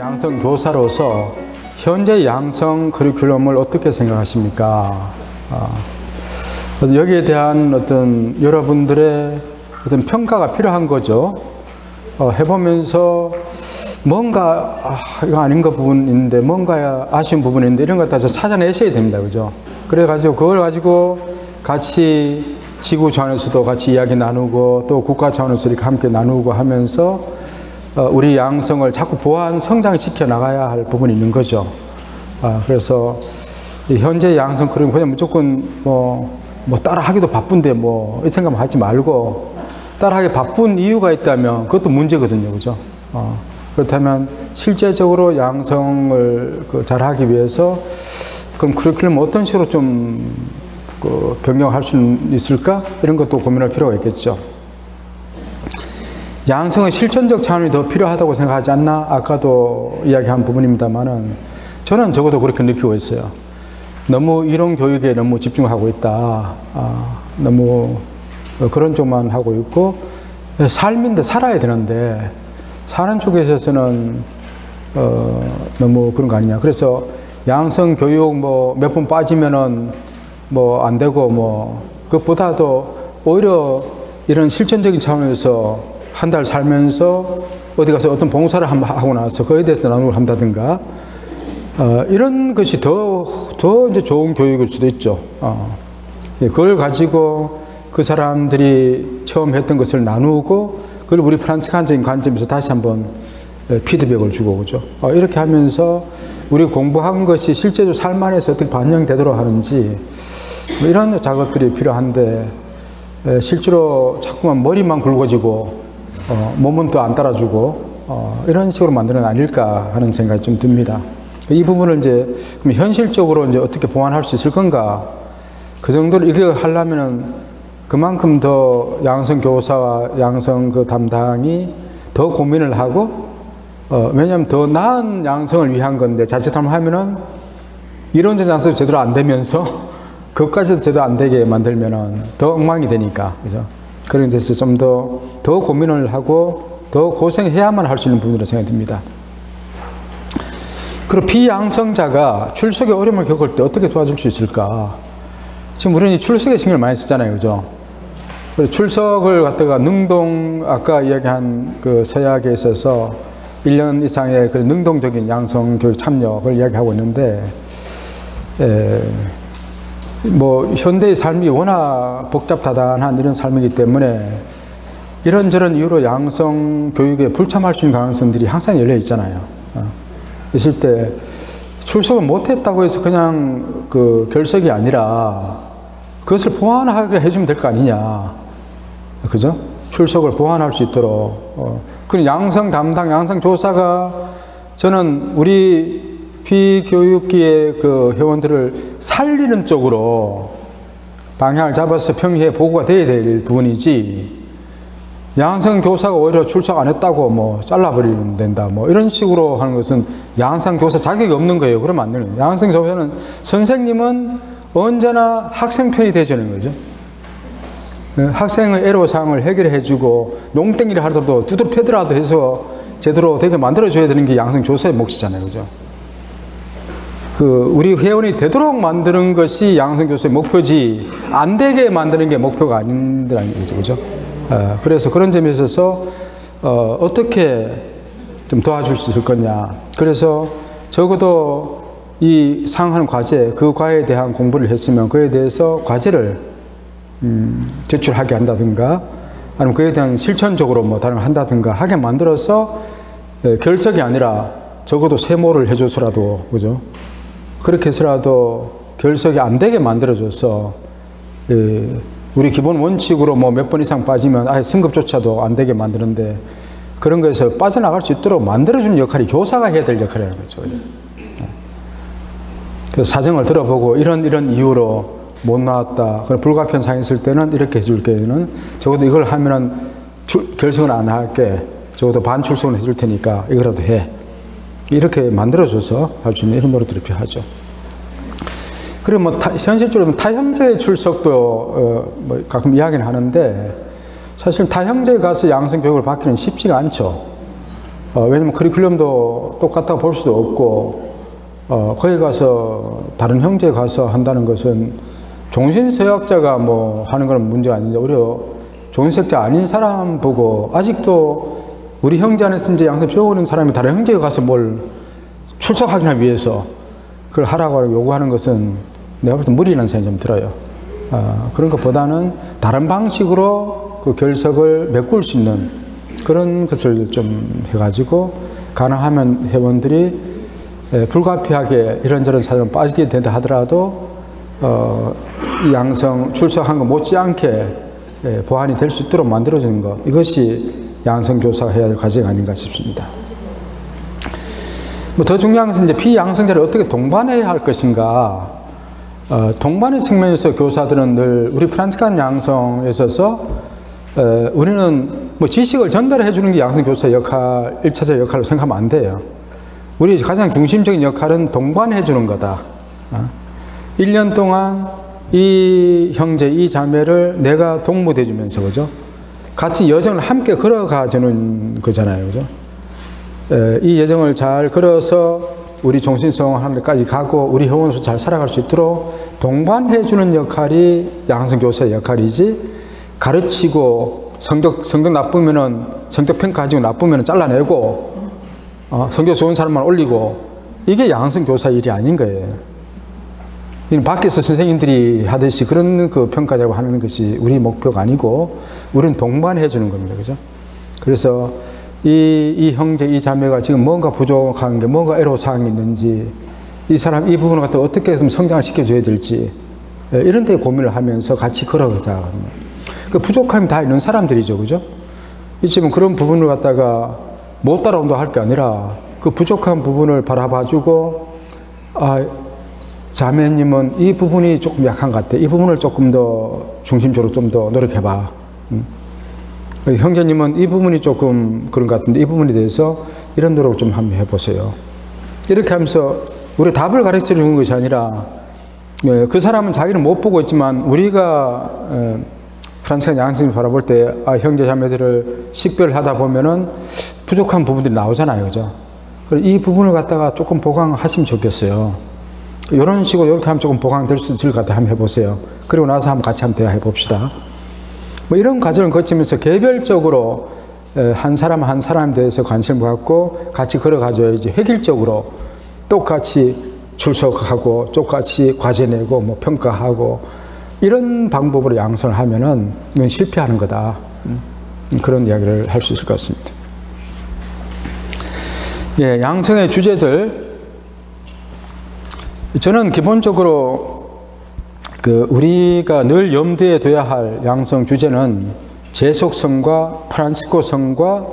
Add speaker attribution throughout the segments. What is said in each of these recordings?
Speaker 1: 양성 교사로서 현재 양성 커리큘럼을 어떻게 생각하십니까? 그래서 여기에 대한 어떤 여러분들의 어떤 평가가 필요한 거죠. 해보면서 뭔가 이거 아닌 것 부분인데 뭔가 아쉬운 부분인데 이런 것 다 찾아내셔야 됩니다. 그죠? 그래가지고 그걸 가지고 같이 지구 차원에서도 같이 이야기 나누고 또 국가 차원에서 이렇게 함께 나누고 하면서 우리 양성을 자꾸 보완 성장시켜 나가야 할 부분이 있는 거죠. 그래서 현재 양성 그런 그냥 무조건 뭐 따라하기도 바쁜데 이 생각만 하지 말고 따라하기 바쁜 이유가 있다면 그것도 문제거든요. 그죠? 그렇다면 실제적으로 양성을 잘하기 위해서 그럼 커리큘럼 어떤 식으로 좀 변경할 수 있을까? 이런 것도 고민할 필요가 있겠죠. 양성의 실천적 차원이 더 필요하다고 생각하지 않나? 아까도 이야기한 부분입니다만은 저는 적어도 그렇게 느끼고 있어요. 너무 이론 교육에 너무 집중하고 있다. 너무 그런 쪽만 하고 있고 삶인데 살아야 되는데 사는 쪽에 있어서는 너무 그런 거 아니냐. 그래서 양성 교육 몇 번 빠지면은 안 되고 그것보다도 오히려 이런 실천적인 차원에서 한 달 살면서 어디 가서 어떤 봉사를 하고 나서 그에 대해서 나누고 한다든가 이런 것이 더 이제 좋은 교육일 수도 있죠. 그걸 가지고 그 사람들이 처음 했던 것을 나누고 그걸 우리 프란치스칸적인 관점에서 다시 한번 피드백을 주고 그죠. 이렇게 하면서 우리 공부한 것이 실제로 삶 안에서 어떻게 반영되도록 하는지 이런 작업들이 필요한데 실제로 자꾸만 머리만 굵어지고 몸은 또 안 따라주고 이런 식으로 만드는 건 아닐까 하는 생각이 좀 듭니다. 이 부분을 이제 그럼 현실적으로 이제 어떻게 보완할 수 있을 건가? 그 정도로 이거 하려면은 그만큼 더 양성 교사와 양성 그 담당이 더 고민을 하고 왜냐하면 더 나은 양성을 위한 건데 자칫하면 하면은 이론적 양성이 제대로 안 되면서 그것까지도 제대로 안 되게 만들면은 더 엉망이 되니까 그죠? 그런 데서 좀 더 고민을 하고 더 고생해야만 할 수 있는 부분이라고 생각이 듭니다. 그리고 비양성자가 출석에 어려움을 겪을 때 어떻게 도와줄 수 있을까? 지금 우리는 출석에 신경을 많이 쓰잖아요. 그죠? 출석을 갖다가 능동, 아까 이야기한 그 서약에 있어서 1년 이상의 그 능동적인 양성 교육 참여를 이야기하고 있는데, 현대의 삶이 워낙 복잡다단한 이런 삶이기 때문에 이런저런 이유로 양성 교육에 불참할 수 있는 가능성들이 항상 열려 있잖아요. 있을 때 출석을 못했다고 해서 그냥 그 결석이 아니라 그것을 보완하게 해주면 될 거 아니냐. 그죠? 출석을 보완할 수 있도록. 그 양성 담당, 양성 조사가 저는 우리 피교육기의 그 회원들을 살리는 쪽으로 방향을 잡아서 평의해 보고가 돼야 될 부분이지, 양성 교사가 오히려 출석 안 했다고 잘라버리면 된다. 이런 식으로 하는 것은 양성 교사 자격이 없는 거예요. 그러면 안 되는 거예요. 양성 교사는 선생님은 언제나 학생 편이 되주는 거죠. 학생의 애로사항을 해결해주고 농땡이를 하더라도 두드러 패더라도 해서 제대로 되게 만들어줘야 되는 게 양성 교사의 몫이잖아요. 그죠? 우리 회원이 되도록 만드는 것이 양성 교사의 목표지, 안 되게 만드는 게 목표가 아닌데라는 거죠. 그죠? 그래서 그런 점에 있어서 어떻게 좀 도와줄 수 있을 거냐. 그래서 적어도 이 상한 과제, 그 과제에 대한 공부를 했으면 그에 대해서 과제를 제출하게 한다든가 아니면 그에 대한 실천적으로 다른 걸 한다든가 하게 만들어서 결석이 아니라 적어도 세모를 해줘서라도, 그죠? 그렇게 해서라도 결석이 안 되게 만들어줘서 우리 기본 원칙으로 몇 번 이상 빠지면 아예 승급조차도 안 되게 만드는데 그런 거에서 빠져나갈 수 있도록 만들어주는 역할이 교사가 해야 될 역할이라는 거죠. 그래서 사정을 들어보고 이런 이유로 못 나왔다. 불가피한 상황이 있을 때는 이렇게 해줄게는 적어도 이걸 하면은 결승을 안 할게. 적어도 반 출석은 해줄 테니까 이거라도 해. 이렇게 만들어줘서 할 수 있는 이런 노력들이 필요하죠. 그리고 현실적으로 타형제의 출석도 가끔 이야기는 하는데 사실 타형제에 가서 양성 교육을 받기는 쉽지가 않죠. 왜냐면 커리큘럼도 똑같다고 볼 수도 없고, 거기 가서, 다른 형제에 가서 한다는 것은 종신서약자가 뭐 하는 건 문제가 아닌데, 오히려 종신서약자 아닌 사람 보고, 아직도 우리 형제 안에서 이제 양성 배우는 사람이 다른 형제에 가서 뭘 출석하기 위해서 그걸 하라고 요구하는 것은 내가 볼 때 무리라는 생각이 좀 들어요. 그런 것보다는 다른 방식으로 그 결석을 메꿀 수 있는 그런 것을 좀 해가지고, 가능하면 회원들이 불가피하게 이런저런 사정을 빠지게 된다 하더라도 이 양성 출석한 거 못지않게 보완이 될 수 있도록 만들어주는 것, 이것이 양성교사가 해야 될 과제가 아닌가 싶습니다. 뭐 더 중요한 것은 이제 비양성자를 어떻게 동반해야 할 것인가. 동반의 측면에서 교사들은 늘 우리 프란치스칸 양성에 있어서 우리는 뭐 지식을 전달해 주는 게 양성교사 역할, 1차적 역할로 생각하면 안 돼요. 우리 가장 중심적인 역할은 동반해 주는 거다. 1년 동안 이 형제, 이 자매를 내가 동무돼 주면서, 그죠? 같이 여정을 함께 걸어가 주는 거잖아요. 그죠? 이 여정을 잘 걸어서 우리 종신성하는 데까지 가고 우리 회원으로서 잘 살아갈 수 있도록 동반해 주는 역할이 양성교사의 역할이지, 가르치고 성적 나쁘면은, 성적 평가 가지고 나쁘면은 잘라내고, 성적 좋은 사람만 올리고, 이게 양성교사 일이 아닌 거예요. 밖에서 선생님들이 하듯이 그런 그 평가 작업하는 것이 우리 목표가 아니고, 우리는 동반해 주는 겁니다. 그죠? 그래서 이 형제, 이 자매가 지금 뭔가 부족한 게, 뭔가 애로사항이 있는지, 이 사람 이 부분을 갖다 어떻게 해서 성장을 시켜줘야 될지, 이런 데 고민을 하면서 같이 걸어가자. 그 부족함이 다 있는 사람들이죠. 그죠? 이 집은 그런 부분을 갖다가 못 따라온다고 할 게 아니라, 그 부족한 부분을 바라봐주고, 자매님은 이 부분이 조금 약한 것 같아. 이 부분을 조금 더 중심적으로 좀 더 노력해봐. 형제님은 이 부분이 조금 그런 것 같은데, 이 부분에 대해서 이런 노력을 좀 한번 해보세요. 이렇게 하면서 우리 답을 가르쳐 주는 것이 아니라, 그 사람은 자기는 못 보고 있지만 우리가 프란치스칸 양성을 바라볼 때 형제 자매들을 식별을 하다 보면은 부족한 부분들이 나오잖아요. 그죠? 이 부분을 갖다가 조금 보강하시면 좋겠어요. 이런 식으로 이렇게 하면 조금 보강될 수 있을 것 같아. 한번 해보세요. 그리고 나서 한번 같이 한번 대화해 봅시다. 뭐 이런 과정을 거치면서 개별적으로 한 사람 한 사람에 대해서 관심을 갖고 같이 걸어가줘야지, 획일적으로 똑같이 출석하고 똑같이 과제 내고 뭐 평가하고 이런 방법으로 양성을 하면은 이건 실패하는 거다. 그런 이야기를 할 수 있을 것 같습니다. 예, 양성의 주제들. 저는 기본적으로 우리가 늘 염두에 둬야 할 양성 주제는 제속성과 프란치스코성과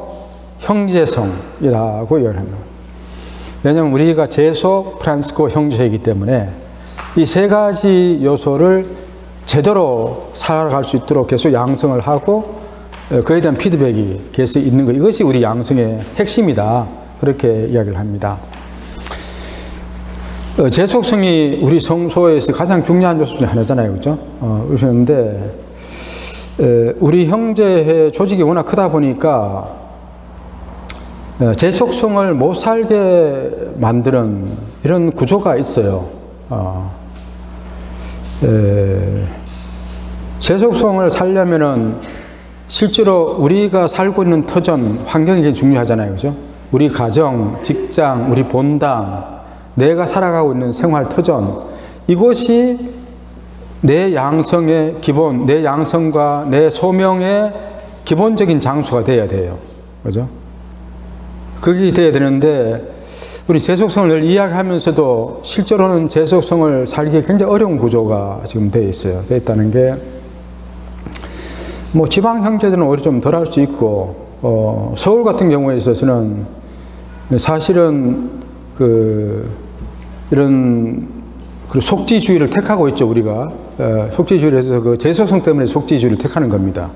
Speaker 1: 형제성이라고 이야기합니다. 왜냐하면 우리가 제속, 프란치스코, 형제이기 때문에 이 세 가지 요소를 제대로 살아갈 수 있도록 계속 양성을 하고, 그에 대한 피드백이 계속 있는 것, 이것이 우리 양성의 핵심이다. 그렇게 이야기를 합니다. 제속성이 우리 성소에서 가장 중요한 요소 중에 하나잖아요. 그죠? 그런데, 우리 형제회 조직이 워낙 크다 보니까, 제속성을 못 살게 만드는 이런 구조가 있어요. 제속성을 살려면은 실제로 우리가 살고 있는 터전, 환경이 굉장히 중요하잖아요. 그죠? 우리 가정, 직장, 우리 본당, 내가 살아가고 있는 생활 터전, 이것이 내 양성의 기본, 내 양성과 내 소명의 기본적인 장소가 돼야 돼요. 그죠? 그게 돼야 되는데, 우리 제속성을 늘 이야기하면서도 실제로는 제속성을 살기 굉장히 어려운 구조가 지금 되어 있어요. 되어 있다는 게, 뭐 지방 형제들은 오히려 좀 덜 할 수 있고, 서울 같은 경우에 있어서는 사실은 이런 속지주의를 택하고 있죠. 우리가 속지주의를 해서 그 제속성 때문에 속지주의를 택하는 겁니다.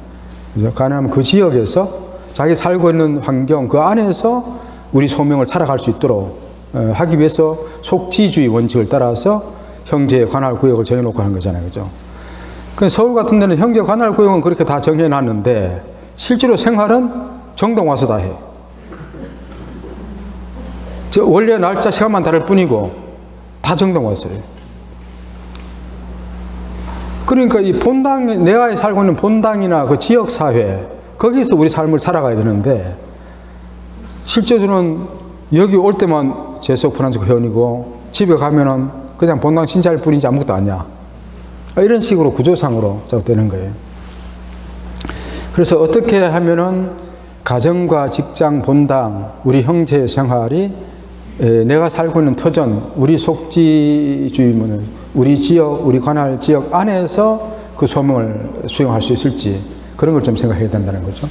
Speaker 1: 가능하면 그 지역에서 자기 살고 있는 환경 그 안에서 우리 소명을 살아갈 수 있도록 하기 위해서 속지주의 원칙을 따라서 형제 관할 구역을 정해놓고 하는 거잖아요. 그죠? 서울 같은 데는 형제 관할 구역은 그렇게 다 정해놨는데 실제로 생활은 정동 와서 다 해. 원래 날짜 시간만 다를 뿐이고 다 정당 왔어요. 그러니까 이 본당, 내가 살고 있는 본당이나 그 지역사회, 거기서 우리 삶을 살아가야 되는데, 실제로는 여기 올 때만 재속 프란시스코 회원이고, 집에 가면은 그냥 본당 신자일 뿐이지 아무것도 아니야. 이런 식으로 구조상으로 되는 거예요. 그래서 어떻게 하면은 가정과 직장, 본당, 우리 형제 생활이 내가 살고 있는 터전, 우리 속지주의면 우리 지역, 우리 관할 지역 안에서 그 소명을 수행할 수 있을지, 그런 걸 좀 생각해야 된다는 거죠.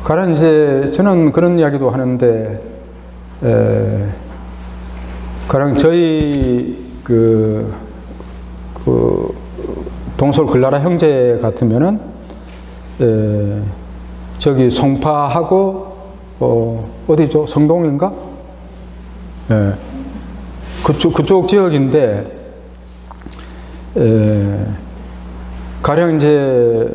Speaker 1: 가령 이제 저는 그런 이야기도 하는데, 가령 저희 그 동서울 글라라 형제 같으면은 저기 송파하고 어디죠? 성동인가? 예. 그쪽 지역인데, 가령 이제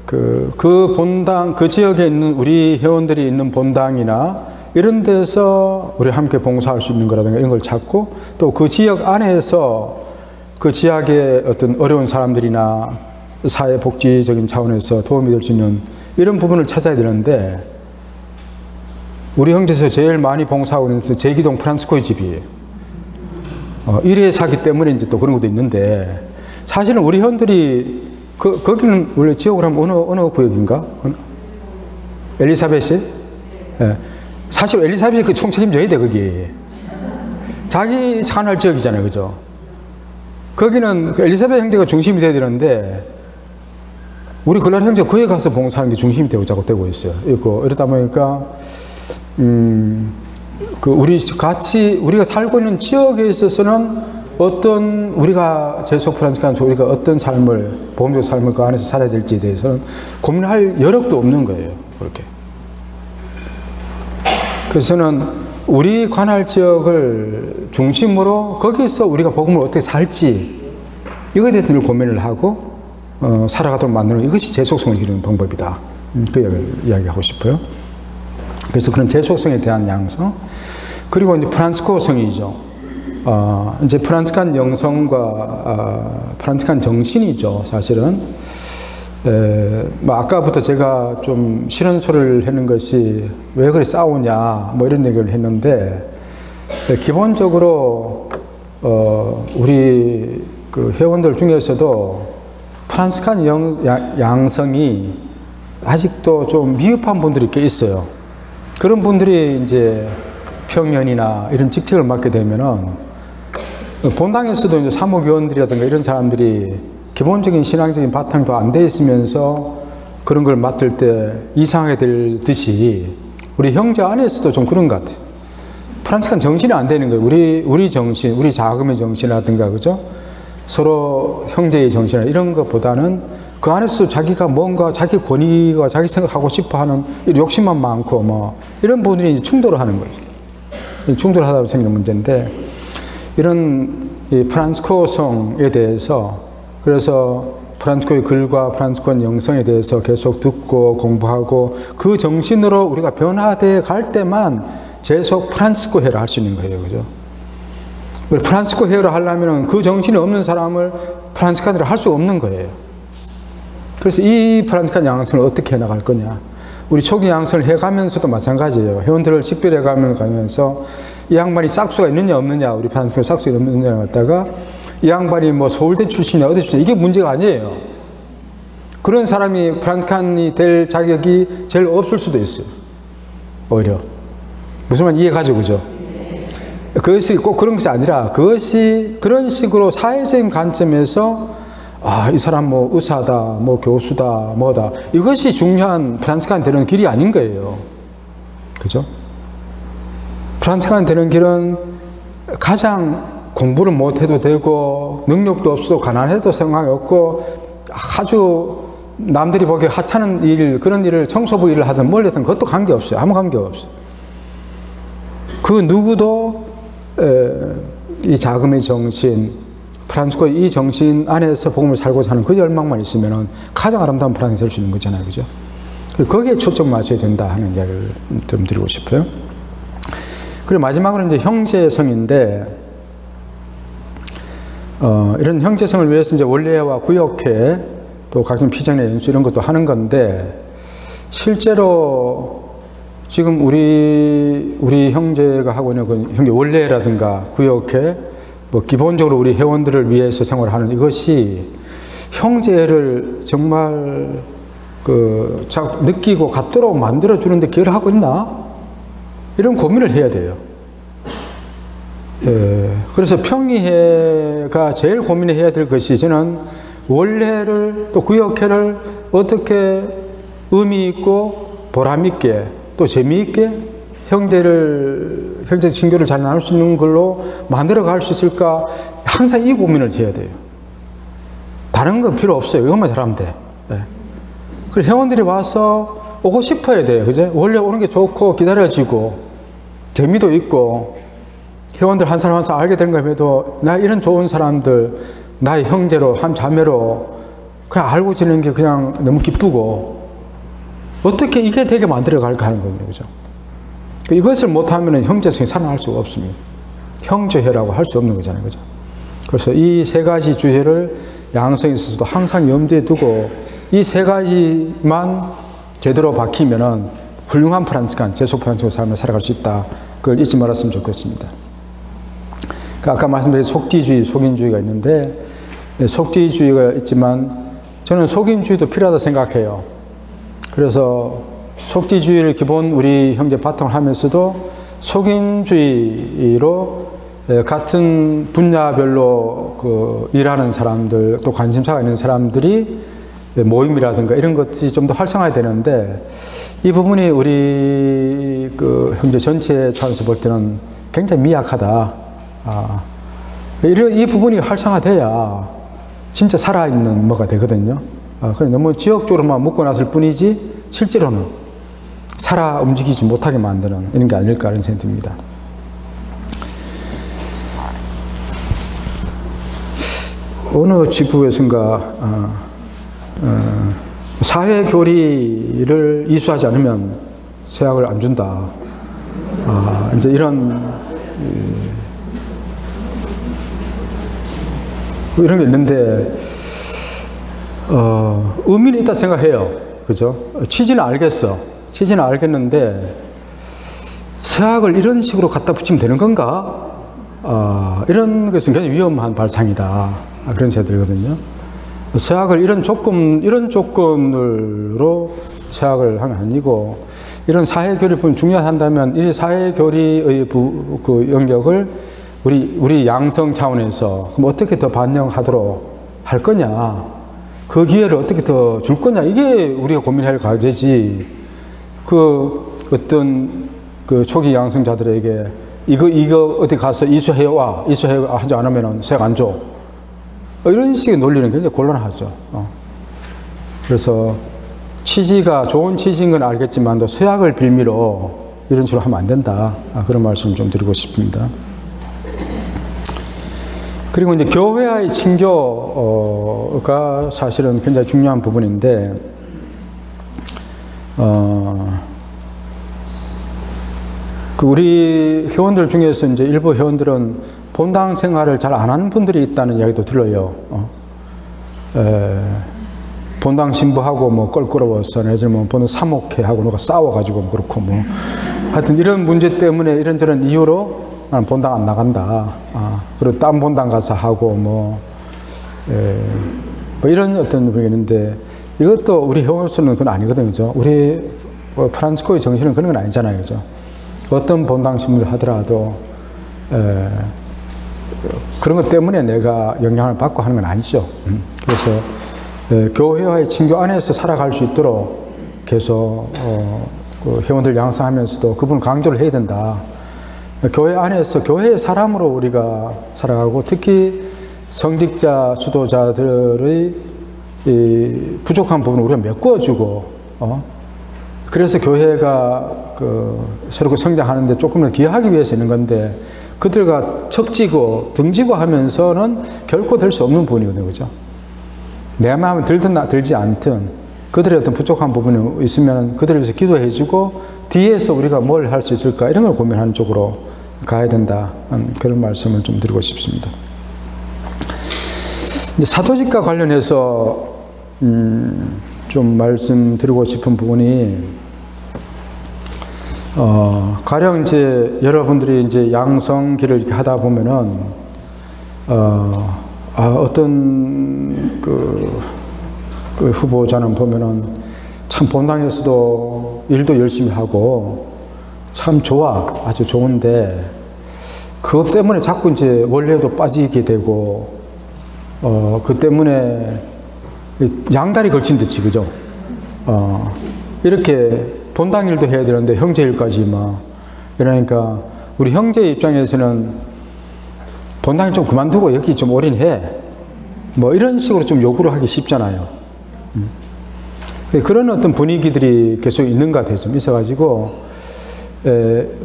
Speaker 1: 그 본당, 그 지역에 있는 우리 회원들이 있는 본당이나 이런 데서 우리 함께 봉사할 수 있는 거라든가 이런 걸 찾고, 또 그 지역 안에서 그 지역의 어떤 어려운 사람들이나 사회복지적인 차원에서 도움이 될 수 있는 이런 부분을 찾아야 되는데, 우리 형제에서 제일 많이 봉사하고 있는 제기동 프란시스코의 집이에요. 일회 사기 때문에 이제 또 그런 것도 있는데, 사실은 우리 회원들이 거기는 원래 지역으로 하면 어느 구역인가? 엘리사벳이? 예. 사실 엘리사벳이 그 총책임져야 돼, 거기. 자기 관할 지역이잖아요, 그죠? 거기는 엘리사벳 형제가 중심이 돼야 되는데, 우리 글라라 형제가 거기 가서 봉사하는 게 중심이 되고 자꾸 되고 있어요. 이러다 보니까, 우리가 살고 있는 지역에 있어서는 어떤, 우리가 재속 프란시스칸, 우리가 어떤 삶을, 보험적 삶을 그 안에서 살아야 될지에 대해서는 고민할 여력도 없는 거예요, 그렇게. 그래서 저는 우리 관할 지역을 중심으로 거기서 우리가 복음을 어떻게 살지, 이거에 대해서 늘 고민을 하고, 살아가도록 만드는 이것이 재속성을 기르는 방법이다. 그 이야기하고 싶어요. 그래서 그런 재속성에 대한 양성, 그리고 이제 프란시스코성이죠. 이제 프란시스칸 영성과 프란시스칸 정신이죠, 사실은. 아까부터 제가 좀 싫은 소리를 하는 것이 왜 그리 싸우냐, 뭐 이런 얘기를 했는데, 기본적으로, 우리 그 회원들 중에서도 프란시스칸 양성이 아직도 좀 미흡한 분들이 꽤 있어요. 그런 분들이 이제 평년이나 이런 직책을 맡게 되면은 본당에서도 이제 사목위원들이라든가 이런 사람들이 기본적인 신앙적인 바탕도 안 돼 있으면서 그런 걸 맡을 때 이상하게 될 듯이 우리 형제 안에서도 좀 그런 것 같아요. 프란시스칸 정신이 안 되는 거예요. 우리 정신, 우리 자금의 정신이라든가, 그죠? 서로 형제의 정신이나 이런 것보다는 그 안에서 자기가 뭔가 자기 권위가 자기 생각하고 싶어 하는 욕심만 많고 뭐 이런 부분들이 이제 충돌을 하는 거죠. 충돌하다 생기는 문제인데, 이런 이 프란시스코성에 대해서, 그래서 프란시스코의 글과 프란시스코 영성에 대해서 계속 듣고 공부하고 그 정신으로 우리가 변화돼 갈 때만 재속 프란시스코 회를 할 수 있는 거예요, 그죠? 프란시스코 회를 하려면 그 정신이 없는 사람을 프란시스칸으로 할 수 없는 거예요. 그래서 이 프란시스칸 양성을 어떻게 해나갈 거냐. 우리 초기 양성을 해가면서도 마찬가지예요. 회원들을 식별해가면서 이 양반이 싹수가 있느냐 없느냐, 우리 프란시스칸 싹수가 있느냐 갖다가 이 양반이 뭐 서울대 출신이냐 어디 출신이냐, 이게 문제가 아니에요. 그런 사람이 프란시스칸이 될 자격이 제일 없을 수도 있어요, 오히려. 무슨 말 이해가죠, 그죠? 그것이 꼭 그런 것이 아니라, 그것이 그런 식으로 사회적인 관점에서 이 사람 뭐 의사다, 뭐 교수다, 뭐다, 이것이 중요한 프란시스칸 되는 길이 아닌 거예요, 그죠? 프란시스칸 되는 길은 가장 공부를 못해도 되고 능력도 없어도 가난해도 상관이 없고 아주 남들이 보기에 하찮은 일, 그런 일을 청소부 일을 하든 뭘 하든 그것도 관계없어요. 아무 관계없어요. 그 누구도 이 자금의 정신, 프란시스코 이 정신 안에서 복음을 살고자 하는 그 열망만 있으면 가장 아름다운 프란시스코가 될 수 있는 거잖아요, 그죠? 거기에 초점 맞춰야 된다 하는 이야기를 좀 드리고 싶어요. 그리고 마지막으로 이제 형제성인데, 이런 형제성을 위해서 이제 원래와 구역회, 또 각종 피정의 연수 이런 것도 하는 건데, 실제로 지금 우리 형제가 하고 있는 그 형제 원래라든가 구역회, 뭐 기본적으로 우리 회원들을 위해서 생활하는 이것이 형제를 정말 느끼고 갖도록 만들어주는데 기여를 하고 있나? 이런 고민을 해야 돼요. 그래서 평의회가 제일 고민해야 될 것이, 저는 원래를 또 구역회를 어떻게 의미 있고 보람 있게 또 재미있게 형제 친교를 잘 나눌 수 있는 걸로 만들어 갈 수 있을까, 항상 이 고민을 해야 돼요. 다른 건 필요 없어요. 이것만 잘하면 돼. 그리고 회원들이 와서 오고 싶어야 돼요. 그죠? 원래 오는 게 좋고 기다려지고 재미도 있고, 회원들 한 사람 한 사람 알게 된 것에도 나 이런 좋은 사람들, 나의 형제로 한 자매로 그냥 알고 지내는 게 그냥 너무 기쁘고, 어떻게 이게 되게 만들어 갈까 하는 거거든요. 그죠? 이것을 못하면 형제성이 살아날 수가 없습니다. 형제회라고 할 수 없는 거잖아요. 그죠? 그래서 이 세 가지 주제를 양성에 있어서도 항상 염두에 두고, 이 세 가지만 제대로 박히면은 훌륭한 프란치스칸, 제소 프란치스칸 삶을 살아갈 수 있다. 그걸 잊지 말았으면 좋겠습니다. 아까 말씀드린 속기주의, 속인주의가 있는데, 속기주의가 있지만 저는 속인주의도 필요하다 생각해요. 그래서 속기주의를 기본 우리 형제 바탕을 하면서도 속인주의로 같은 분야별로 일하는 사람들, 또 관심사가 있는 사람들이 모임이라든가 이런 것이 좀 더 활성화해야 되는데, 이 부분이 우리 형제 전체 차원에서 볼 때는 굉장히 미약하다. 이 부분이 활성화돼야 진짜 살아있는 뭐가 되거든요. 너무 지역적으로만 묶어놨을 뿐이지 실제로는 살아 움직이지 못하게 만드는 이런 게 아닐까 하는 생각이 듭니다. 어느 지구에선가 사회교리를 이수하지 않으면 세학을 안 준다. 이제 이런 게 있는데, 의미는 있다 생각해요. 그죠? 취지는 알겠어. 취지는 알겠는데, 세학을 이런 식으로 갖다 붙이면 되는 건가? 이런 것은 굉장히 위험한 발상이다. 그런 생각이 들거든요. 세학을 이런 조건으로 세학을 하는 게 아니고, 이런 사회교리 부분 중요하다면, 이 사회교리의 영역을 우리 양성 차원에서 그럼 어떻게 더 반영하도록 할 거냐, 그 기회를 어떻게 더 줄 거냐, 이게 우리가 고민할 과제지. 어떤 초기 양성자들에게 이거 어디 가서 이수해 하지 않으면 세학 안 줘. 이런 식의 논리는 굉장히 곤란하죠. 그래서 좋은 취지인 건 알겠지만도 세학을 빌미로 이런 식으로 하면 안 된다. 그런 말씀을 좀 드리고 싶습니다. 그리고 이제 교회와의 친교가 사실은 굉장히 중요한 부분인데, 우리 회원들 중에서 이제 일부 회원들은 본당 생활을 잘 안 하는 분들이 있다는 이야기도 들어요. 본당 신부하고 뭐 껄끄러워서, 예전에 본당 사목회하고 누가 싸워가지고 그렇고 하여튼 이런 문제 때문에 이런저런 이유로 나는 본당 안 나간다. 그리고 딴 본당 가서 하고 뭐 이런 어떤 분이 있는데, 이것도 우리 회원으로서는 그건 아니거든요. 그죠? 우리 프란치스코의 정신은 그런 건 아니잖아요. 그죠? 어떤 본당 신부를 하더라도 그런 것 때문에 내가 영향을 받고 하는 건 아니죠. 그래서 교회와의 친교 안에서 살아갈 수 있도록 계속 회원들 양성하면서도 그분을 강조를 해야 된다. 교회 안에서 교회의 사람으로 우리가 살아가고, 특히 성직자, 수도자들의 부족한 부분을 우리가 메꿔주고, 그래서 교회가 새롭게 성장하는데 조금 더 기여하기 위해서 있는 건데, 그들과 척지고 등지고 하면서는 결코 될 수 없는 부분이거든요. 그죠? 내 마음에 들든 들지 않든 그들의 어떤 부족한 부분이 있으면 그들을 위해서 기도해주고 뒤에서 우리가 뭘 할 수 있을까 이런 걸 고민하는 쪽으로 가야 된다. 그런 말씀을 좀 드리고 싶습니다. 이제 사도직과 관련해서 좀 말씀드리고 싶은 부분이 가령 이제 여러분들이 이제 양성기를 이렇게 하다 보면은 어떤 그 후보자는 보면은 참 본당에서도 일도 열심히 하고 참 좋아, 아주 좋은데 그것 때문에 자꾸 이제 원래도 빠지게 되고 그 때문에 양다리 걸친 듯이 그죠? 이렇게 본당 일도 해야 되는데 형제 일까지 막 이러니까 우리 형제 입장에서는 본당을 좀 그만두고 여기 좀 올인해 뭐 이런 식으로 좀 요구를 하기 쉽잖아요. 그런 어떤 분위기들이 계속 있는 것 같아요. 좀 있어가지고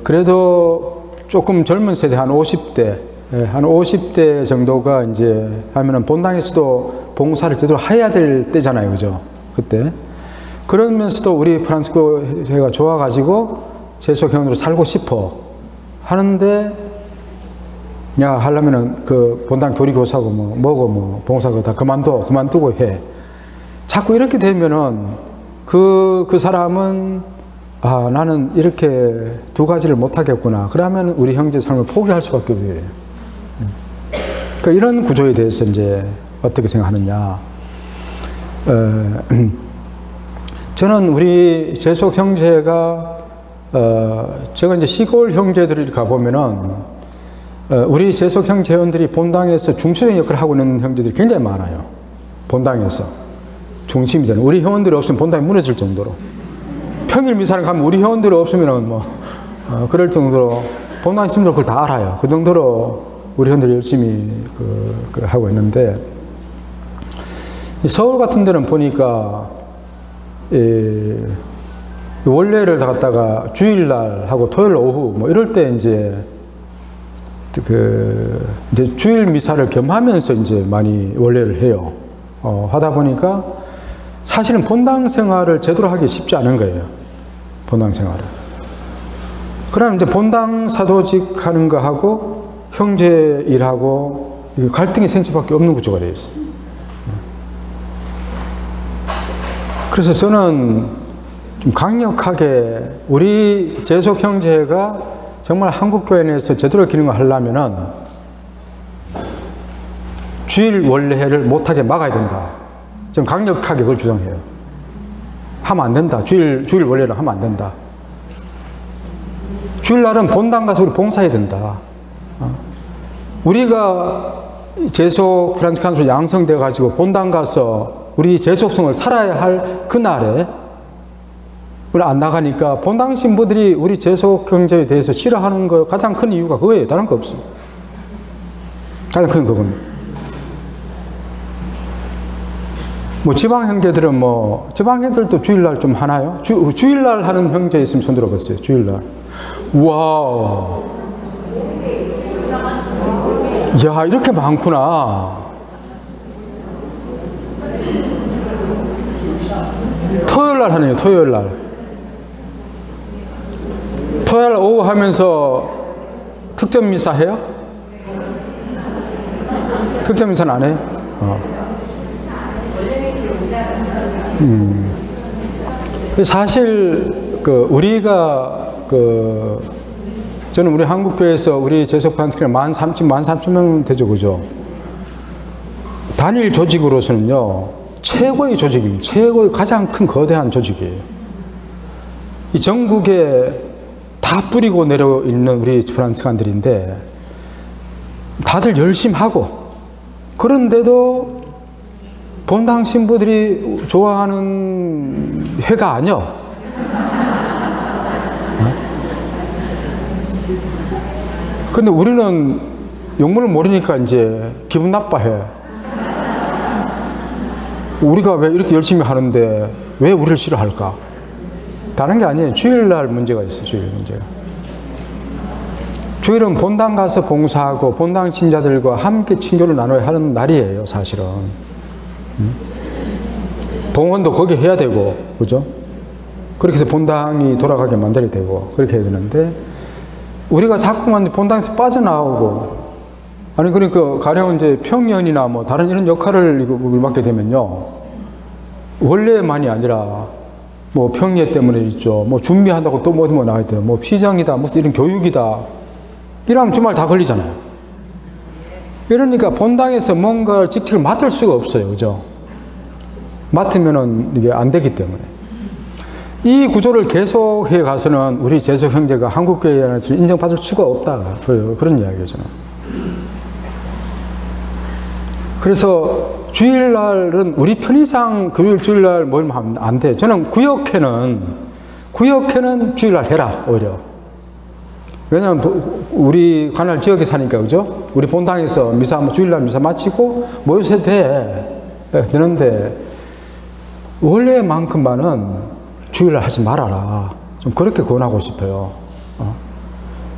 Speaker 1: 그래도 조금 젊은 세대 한 50대 정도가 이제 하면은 본당에서도 봉사를 제대로 해야 될 때잖아요. 그죠? 그때. 그러면서도 우리 프란치스코 교회가 좋아가지고 재소교원으로 살고 싶어 하는데 야 하려면은 그 본당 교리교사고 뭐고 봉사고 다 그만두고 해. 자꾸 이렇게 되면은 그 사람은 아 나는 이렇게 두 가지를 못 하겠구나. 그러면 우리 형제 삶을 포기할 수밖에 없어요. 그러니까 이런 구조에 대해서 이제 어떻게 생각하느냐. 저는 우리 재속 형제가 제가 이제 시골 형제들이 가보면은 우리 재속 형제원들이 본당에서 중추적인 역할을 하고 있는 형제들이 굉장히 많아요. 본당에서 중심이 되는 우리 회원들이 없으면 본당이 무너질 정도로 평일 미사를 가면 우리 회원들이 없으면은 뭐 그럴 정도로 본당 신분들 그걸 다 알아요. 그 정도로 우리 회원들이 열심히 하고 있는데 서울 같은 데는 보니까 원래를 갖다가 주일날 하고 토요일 오후 뭐 이럴 때 이제 이제 주일 미사를 겸하면서 이제 많이 원래를 해요. 하다 보니까 사실은 본당 생활을 제대로 하기 쉽지 않은 거예요. 본당 생활을. 그럼 이제 본당 사도직 하는 거 하고 형제 일하고 갈등이 생길 수밖에 없는 구조가 되어 있어요. 그래서 저는 좀 강력하게 우리 재속 형제가 정말 한국교회 내에서 제대로 기능을 하려면은 주일 원래를 못하게 막아야 된다. 좀 강력하게 그걸 주장해요. 하면 안 된다. 주일 원래를 하면 안 된다. 주일날은 본당 가서 우리 봉사해야 된다. 우리가 재속 프란치스칸으로 양성되어 가지고 본당 가서 우리 재속성을 살아야 할 그날에 우리 안 나가니까 본당 신부들이 우리 재속 형제에 대해서 싫어하는 거 가장 큰 이유가 그거예요. 다른 거 없어요. 가장 큰 그겁니다. 뭐 지방 형제들은 지방 형제들도 주일날 좀 하나요? 주일날 하는 형제 있으면 손 들어봤어요. 주일날. 와. 야, 이렇게 많구나. 토요일날 하네요. 토요일날. 토요일 오후 하면서 특전 미사 해요? 특전 미사는 안 해요? 사실 우리가 저는 우리 한국교회에서 우리 재속 프란치스칸 13,000명 되죠, 그죠? 단일 조직으로서는요 최고의 조직입니다. 최고의 가장 큰 거대한 조직이에요. 이 전국에 다 뿌리고 내려 있는 우리 프란치스칸들인데 다들 열심히 하고 그런데도 본당 신부들이 좋아하는 회가 아니야. 근데 우리는 용문을 모르니까 이제 기분 나빠해. 우리가 왜 이렇게 열심히 하는데 왜 우리를 싫어할까? 다른 게 아니에요. 주일날 문제가 있어요. 주일 문제가. 주일은 본당 가서 봉사하고 본당 신자들과 함께 친교를 나눠야 하는 날이에요. 사실은. 봉헌도 거기 해야 되고, 그죠? 그렇게 해서 본당이 돌아가게 만들어야 되고, 그렇게 해야 되는데, 우리가 자꾸만 본당에서 빠져나오고, 아니, 그러니까, 가령 이제 평년이나 뭐 다른 이런 역할을 맡게 되면요, 원래만이 아니라, 뭐 평예 때문에 있죠. 뭐 준비한다고 또 뭐 나와야 돼요. 뭐 피정이다, 무슨 이런 교육이다. 이러면 주말 다 걸리잖아요. 이러니까 본당에서 뭔가 직책을 맡을 수가 없어요. 그죠? 맡으면은 이게 안 되기 때문에. 이 구조를 계속해 가서는 우리 재석 형제가 한국교회 안에서 인정받을 수가 없다. 그런 이야기예요, 저는. 그래서 주일날은 우리 편의상 금요일 주일날 모이면 안 돼. 저는 구역회는 주일날 해라, 오히려. 왜냐면 우리 관할 지역에 사니까, 그죠? 우리 본당에서 주일날 미사 마치고 모여서 되는데, 원래만큼만은 주일날 하지 말아라. 좀 그렇게 권하고 싶어요.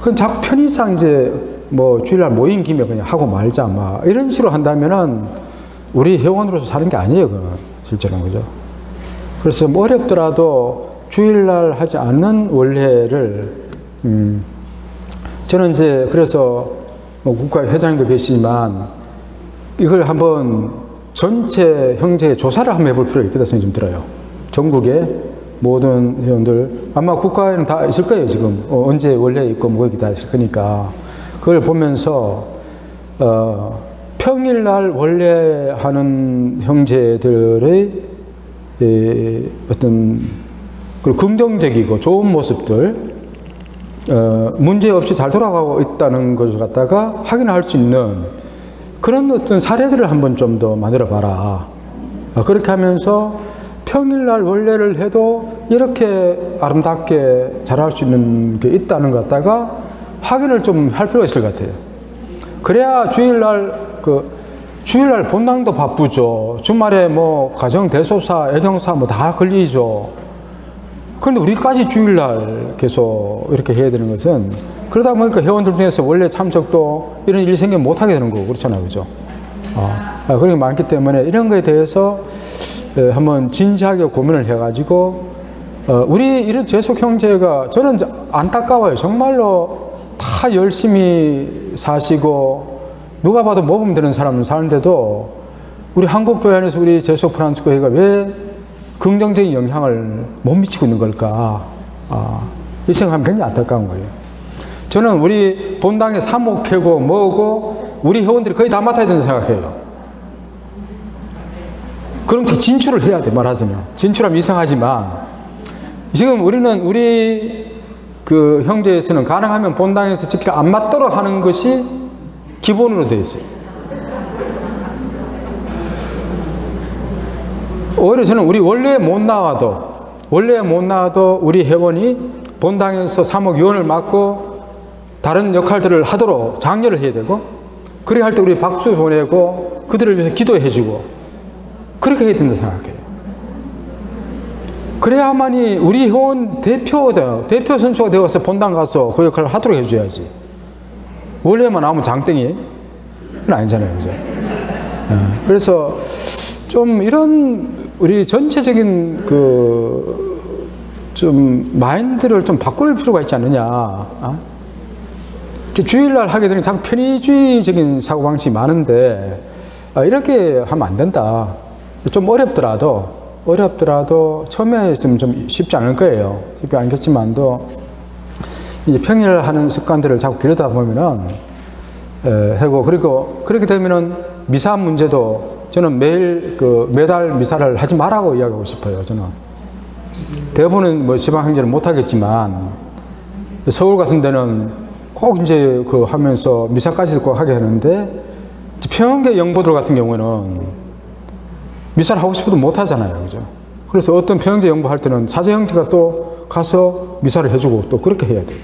Speaker 1: 그건 자꾸 편의상 이제 뭐 주일날 모인 김에 그냥 하고 말자, 막 이런 식으로 한다면은 우리 회원으로서 사는 게 아니에요, 그건. 실제로는, 그죠? 그래서 뭐 어렵더라도 주일날 하지 않는 원래를, 저는 이제 그래서 뭐 국가회장님도 계시지만 이걸 한번 전체 형제 조사를 한번 해볼 필요가 있겠다 생각이 좀 들어요. 전국의 모든 회원들, 아마 국가에는 다 있을 거예요, 지금. 언제 원래 있고 뭐 다 있을 거니까. 그걸 보면서, 평일날 원래 하는 형제들의 어떤 긍정적이고 좋은 모습들, 문제 없이 잘 돌아가고 있다는 것을 갖다가 확인할 수 있는 그런 어떤 사례들을 한번 좀 더 만들어 봐라. 그렇게 하면서 평일날 원래를 해도 이렇게 아름답게 잘할 수 있는 게 있다는 것 갖다가 확인을 좀 할 필요가 있을 것 같아요. 그래야 주일날 본당도 바쁘죠. 주말에 뭐 가정 대소사, 애경사 뭐 다 걸리죠. 그런데 우리까지 주일날 계속 이렇게 해야 되는 것은, 그러다 보니까 회원들 중에서 원래 참석도 이런 일이 생기면 못하게 되는 거고, 그렇잖아요, 그죠? 그런 게 많기 때문에 이런 거에 대해서 한번 진지하게 고민을 해가지고, 우리 이런 재속 형제가 저는 안타까워요. 정말로 다 열심히 사시고 누가 봐도 모범 되는 사람은 사는데도 우리 한국교회 안에서 우리 재속 프란스 교회가 왜 긍정적인 영향을 못 미치고 있는 걸까? 이 생각하면 굉장히 안타까운 거예요. 저는 우리 본당의 사목회고 뭐고 우리 회원들이 거의 다 맡아야 된다고 생각해요. 그럼 진출을 해야 돼, 말하자면. 진출하면 이상하지만, 지금 우리 그 형제에서는 가능하면 본당에서 직접 안 맡도록 하는 것이 기본으로 되어 있어요. 오히려 저는 우리 원래 못 나와도 우리 회원이 본당에서 사목위원을 맡고 다른 역할들을 하도록 장려를 해야 되고, 그래 할 때 우리 박수 보내고 그들을 위해서 기도해주고 그렇게 해야 된다고 생각해요. 그래야만이 우리 회원 대표 선수가 되어서 본당 가서 그 역할을 하도록 해줘야지. 원래만 나오면 장땡이? 그건 아니잖아요, 그죠? 그래서 좀 이런 우리 전체적인 좀 마인드를 좀 바꿀 필요가 있지 않느냐. 주일날 하게 되면 자꾸 편의주의적인 사고방식이 많은데, 이렇게 하면 안 된다. 좀 어렵더라도 처음에 좀 쉽지 않을 거예요. 쉽지 않겠지만도 이제 평일 하는 습관들을 자꾸 기르다 보면은 하고, 그리고 그렇게 되면은 미사 문제도 저는 매달 미사를 하지 말라고 이야기하고 싶어요. 저는 대부분은 뭐 지방 행정을 못 하겠지만 서울 같은 데는 꼭 이제 하면서 미사까지도 꼭 하게 하는데, 평양계 영보들 같은 경우에는 미사를 하고 싶어도 못 하잖아요, 그죠? 그래서 어떤 평양제 영보 할 때는 사제 형제가 또 가서 미사를 해주고 또 그렇게 해야 돼요.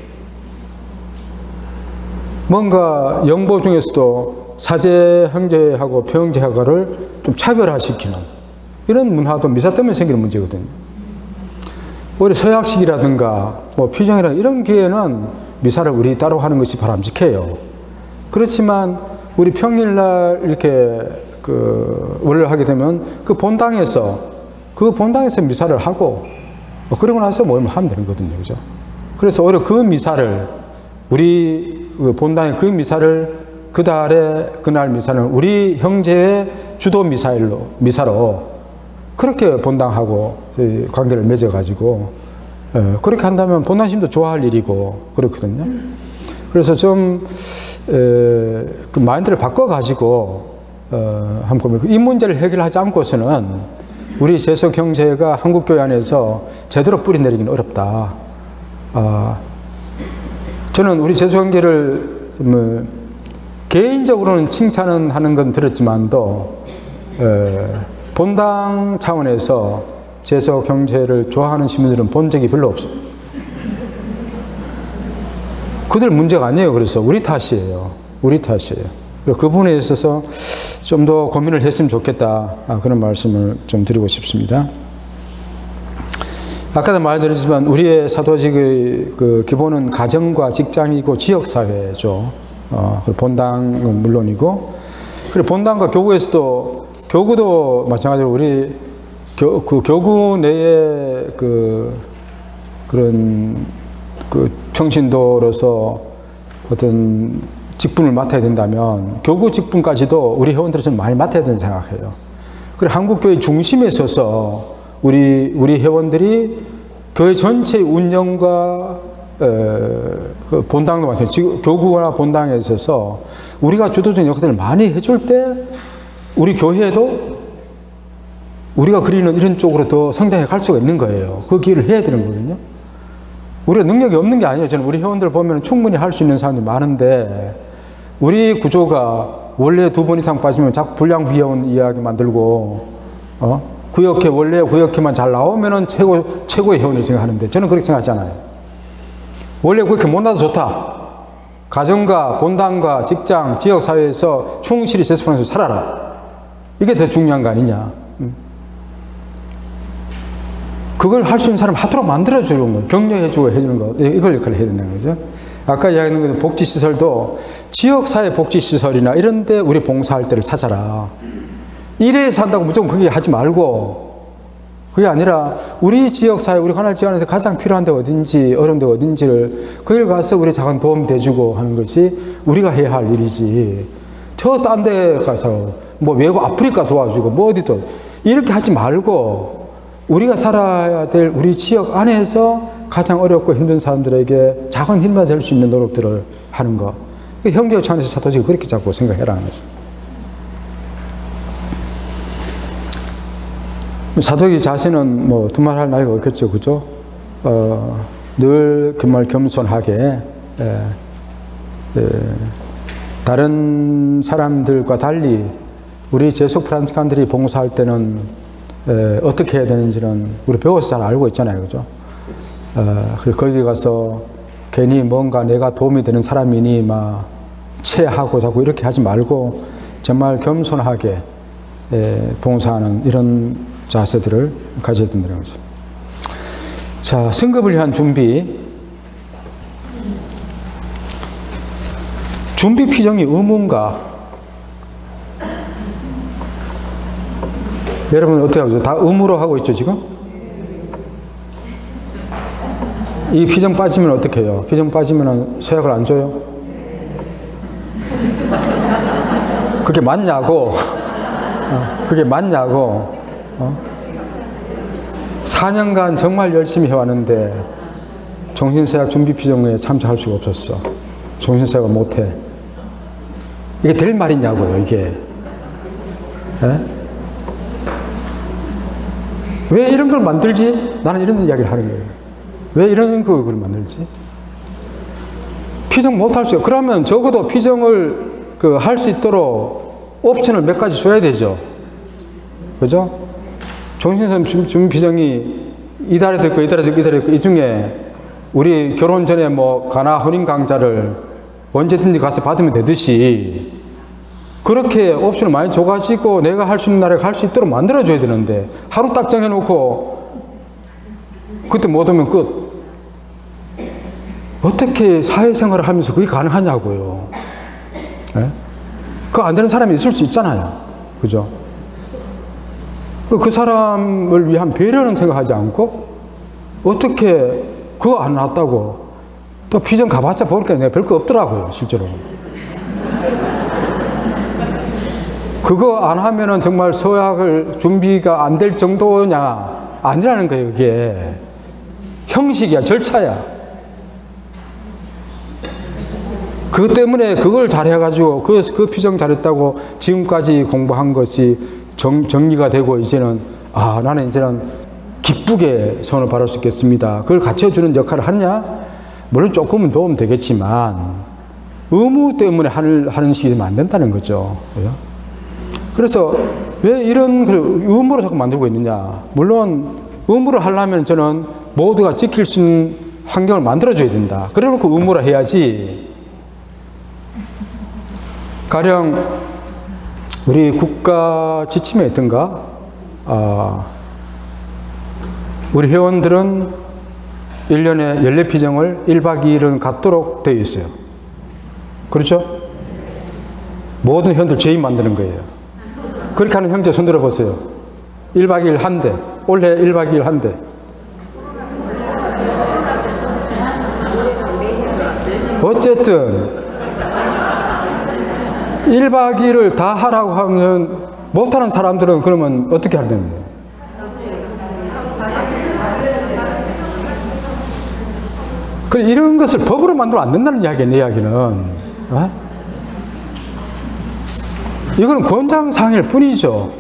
Speaker 1: 뭔가 영보 중에서도 사제 형제하고 평양제하고를 좀 차별화시키는 이런 문화도 미사 때문에 생기는 문제거든요. 오히려 서약식이라든가 뭐 피정이라든가 이런 기회는 미사를 우리 따로 하는 것이 바람직해요. 그렇지만 우리 평일날 이렇게 원래 하게 되면 그 본당에서 그 본당에서 미사를 하고 그러고 나서 모임을 하면 되는 거거든요. 그죠? 그래서 오히려 그 미사를 우리 본당의 그 미사를 그날 미사는 우리 형제의 주도 미사로 그렇게 본당하고 관계를 맺어가지고 그렇게 한다면 본당심도 좋아할 일이고 그렇거든요. 그래서 좀 그 마인드를 바꿔가지고 한번 보면 이 문제를 해결하지 않고서는 우리 재석 형제가 한국교회 안에서 제대로 뿌리 내리기는 어렵다. 저는 우리 재석 형제를 좀 개인적으로는 칭찬은 하는 건 들었지만도 본당 차원에서 재석 형제를 좋아하는 시민들은 본 적이 별로 없어요. 그들 문제가 아니에요. 그래서 우리 탓이에요. 우리 탓이에요. 그 부분에 있어서 좀 더 고민을 했으면 좋겠다. 그런 말씀을 좀 드리고 싶습니다. 아까도 말드렸지만 우리의 사도직의 그 기본은 가정과 직장이고 지역사회죠. 본당은 물론이고, 그리고 본당과 교구에서도, 교구도 마찬가지로 우리 그 교구 내에 그런 평신도로서 어떤 직분을 맡아야 된다면 교구 직분까지도 우리 회원들은 좀 많이 맡아야 된다고 생각해요. 그리고 한국교회 중심에 서서 우리 회원들이 교회 전체의 운영과 본당도 마찬가지로 교구나 본당에 있어서 우리가 주도적인 역할을 많이 해줄 때 우리 교회도 우리가 그리는 이런 쪽으로 더 성장해 갈 수가 있는 거예요. 그 기회를 해야 되는 거거든요. 우리가 능력이 없는 게 아니에요. 저는 우리 회원들 보면 충분히 할 수 있는 사람들이 많은데 우리 구조가 원래 2번 이상 빠지면 자꾸 불량회원 이야기 만들고 구역회 원래 구역회만 잘 나오면은 최고의 회원을 생각하는데 저는 그렇게 생각하지 않아요. 원래 구역회 못 나도 좋다. 가정과 본당과 직장, 지역사회에서 충실히 재수하면서 살아라. 이게 더 중요한 거 아니냐. 그걸 할 수 있는 사람 하도록 만들어주는 거예요. 격려해주고 해주는 거. 이걸 역할을 해야 된다는 거죠. 아까 이야기했는 복지시설도 지역사회 복지시설이나 이런 데 우리 봉사할 때를 찾아라. 이래서 한다고 무조건 그게 하지 말고, 그게 아니라 우리 지역사회, 우리 관할 지역에서 가장 필요한 데 어딘지, 어려운 데 어딘지를 거길 가서 우리 작은 도움 대주고 하는 것이 우리가 해야 할 일이지. 저 딴 데 가서 뭐 외국 아프리카 도와주고 뭐 어디도 이렇게 하지 말고 우리가 살아야 될 우리 지역 안에서 가장 어렵고 힘든 사람들에게 작은 힘만 될 수 있는 노력들을 하는 것. 형제 차원에서 사도직을 그렇게 자꾸 생각해라는 거죠. 사도직 자신은 뭐 두말할 나위가 없겠죠, 그죠? 늘 정말 겸손하게 다른 사람들과 달리 우리 재속 프란스칸들이 봉사할 때는 어떻게 해야 되는지는 우리 배워서 잘 알고 있잖아요, 그죠? 그리고 거기 가서 괜히 뭔가 내가 도움이 되는 사람이니 막 체하고 자꾸 이렇게 하지 말고 정말 겸손하게 봉사하는 이런 자세들을 가져야 된다는 거죠. 자, 승급을 위한 준비. 준비 피정이 의무인가? 여러분 어떻게 하고 있어요? 다 의무로 하고 있죠, 지금? 이 피정 빠지면 어떻게 해요? 피정 빠지면 서약을 안 줘요? 그게 맞냐고? 그게 맞냐고? 4년간 정말 열심히 해왔는데 종신서약 준비피정에 참석할 수가 없었어. 종신서약을 못해. 이게 될 말이냐고요, 이게. 에? 왜 이런 걸 만들지? 나는 이런 이야기를 하는 거예요. 왜 이런 걸 만들지? 피정 못 할 수, 그러면 적어도 피정을 할 수 있도록 옵션을 몇 가지 줘야 되죠. 그죠? 종신선 준비피정이 이달에도 있고, 이달에도 있고, 이달에도 있고, 이 중에 우리 결혼 전에 뭐 가나 혼인 강좌를 언제든지 가서 받으면 되듯이 그렇게 옵션을 많이 줘가지고 내가 할 수 있는 날에 갈 수 있도록 만들어줘야 되는데 하루 딱 정해놓고 그때 못 오면 끝. 어떻게 사회생활을 하면서 그게 가능하냐고요. 네? 그거 안 되는 사람이 있을 수 있잖아요. 그죠? 그 사람을 위한 배려는 생각하지 않고 어떻게 그거 안 나왔다고 또 피정 가봤자 보니까 내가 별거 없더라고요, 실제로. 그거 안 하면은 정말 서약을 준비가 안 될 정도냐, 아니라는 거예요, 그게. 형식이야, 절차야. 그것 때문에 그걸 잘해가지고 그 피정 잘했다고 지금까지 공부한 것이 정리가 되고 이제는 나는 이제는 기쁘게 손을 바를 수 있겠습니다. 그걸 갖춰주는 역할을 하느냐? 물론 조금은 도움 되겠지만 의무 때문에 하는 식이 되면 안 된다는 거죠. 그래서 왜 이런 의무로 자꾸 만들고 있느냐? 물론 의무를 하려면 저는 모두가 지킬 수 있는 환경을 만들어줘야 된다. 그래놓고 의무를 해야지. 가령 우리 국가 지침에 있던가 우리 회원들은 1년에 14피정을 1박 2일은 갖도록 되어 있어요. 그렇죠? 모든 회원들 죄인 만드는 거예요. 그렇게 하는 형제 손들어 보세요. 1박 2일 한 대. 올해 1박 2일 한 대. 어쨌든 1박 2일을 다 하라고 하면 못하는 사람들은 그러면 어떻게 하는 거예요? 그래, 이런 것을 법으로 만들면 안 된다는 이야기야, 내 이야기는. 이거는 권장사항일 뿐이죠.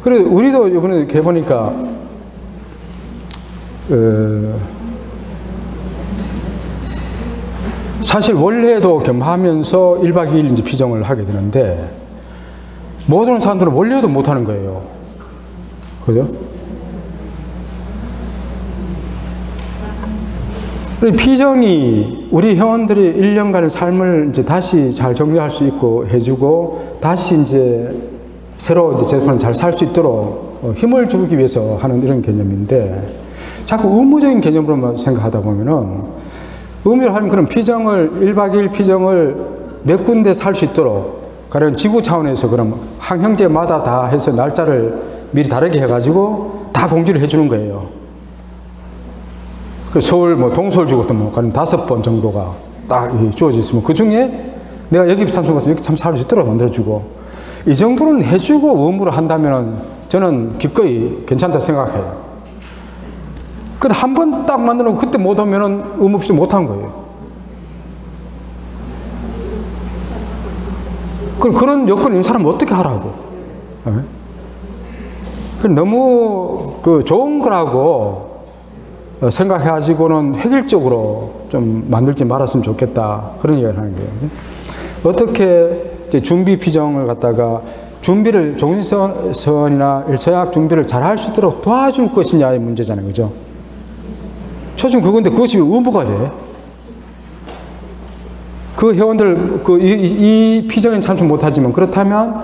Speaker 1: 그래, 우리도 이번에 이렇게 보니까, 사실 원래도 겸하면서 1박 2일 이제 피정을 하게 되는데, 모든 사람들은 원래도 못 하는 거예요. 그죠? 피정이 우리 회원들이 1년간의 삶을 이제 다시 잘 정리할 수 있고 해주고, 다시 이제 새로 이제 재판을 잘 살 수 있도록 힘을 주기 위해서 하는 이런 개념인데, 자꾸 의무적인 개념으로만 생각하다 보면은, 의무를 하면 그런 피정을, 1박 2일 피정을 몇 군데 살 수 있도록, 가령 지구 차원에서 그럼 한 형제마다 다 해서 날짜를 미리 다르게 해가지고 다 공지를 해주는 거예요. 서울 동서울 지구도 가령 5번 정도가 딱 주어져 있으면 그 중에 내가 여기 참석해서 여기 참 살 수 있도록 만들어주고, 이 정도는 해주고 의무를 한다면 저는 기꺼이 괜찮다 생각해요. 근데 한 번 딱 만들어놓고 그때 못 오면은 의무 없이 못 한 거예요. 그럼 그런 여건이 있는 사람은 어떻게 하라고? 너무 좋은 거라고 생각해가지고는 획일적으로 좀 만들지 말았으면 좋겠다. 그런 얘기를 하는 거예요. 어떻게 이제 준비 피정을 갖다가 준비를, 종이선이나 서약 준비를 잘 할 수 있도록 도와줄 것이냐의 문제잖아요. 그죠? 초점 그건데 그것이 의무가 돼. 그 회원들, 이 피정엔 참석 못하지만, 그렇다면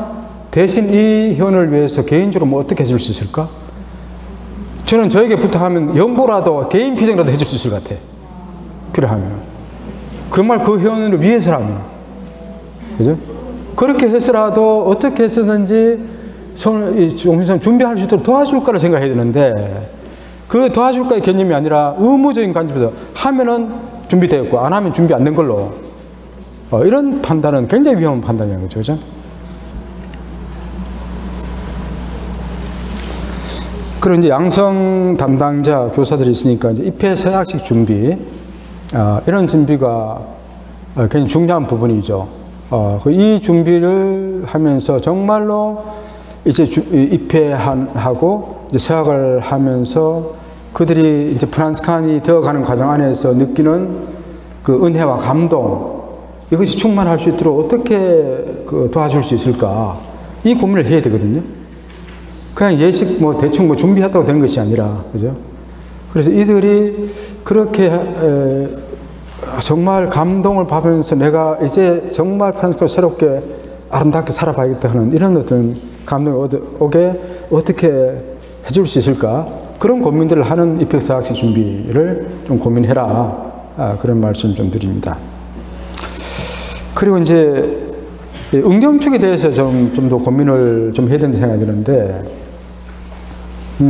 Speaker 1: 대신 이 회원을 위해서 개인적으로 뭐 어떻게 해줄 수 있을까? 저는 저에게 부탁하면 연보라도 개인 피정이라도 해줄 수 있을 것 같아. 필요하면. 정말 그 회원을 위해서라면. 그죠? 그렇게 해서라도 어떻게 해서든지 종신선 준비할 수 있도록 도와줄 거라 생각해야 되는데, 그 도와줄 거의 개념이 아니라 의무적인 관점에서 하면은 준비되었고 안 하면 준비 안 된 걸로. 이런 판단은 굉장히 위험한 판단이라는 거죠. 그죠? 그리고 이제 양성 담당자 교사들이 있으니까 이제 입회 서약식 준비, 이런 준비가 굉장히 중요한 부분이죠. 이 준비를 하면서 정말로 이제 입회하고 이제 서약을 하면서 그들이 이제 프란스칸이 되어가는 과정 안에서 느끼는 그 은혜와 감동, 이것이 충만할 수 있도록 어떻게 도와줄 수 있을까? 이 고민을 해야 되거든요. 그냥 예식 대충 준비했다고 되는 것이 아니라, 그죠? 그래서 이들이 그렇게 정말 감동을 받으면서 내가 이제 정말 프란스칸 새롭게 아름답게 살아봐야겠다 하는 이런 어떤 감동이 오게 어떻게 해줄 수 있을까? 그런 고민들을 하는 입학사학식 준비를 좀 고민해라. 그런 말씀 좀 드립니다. 그리고 이제 응경축에 대해서 좀 더 고민을 좀 해야 된다고 생각이 드는데,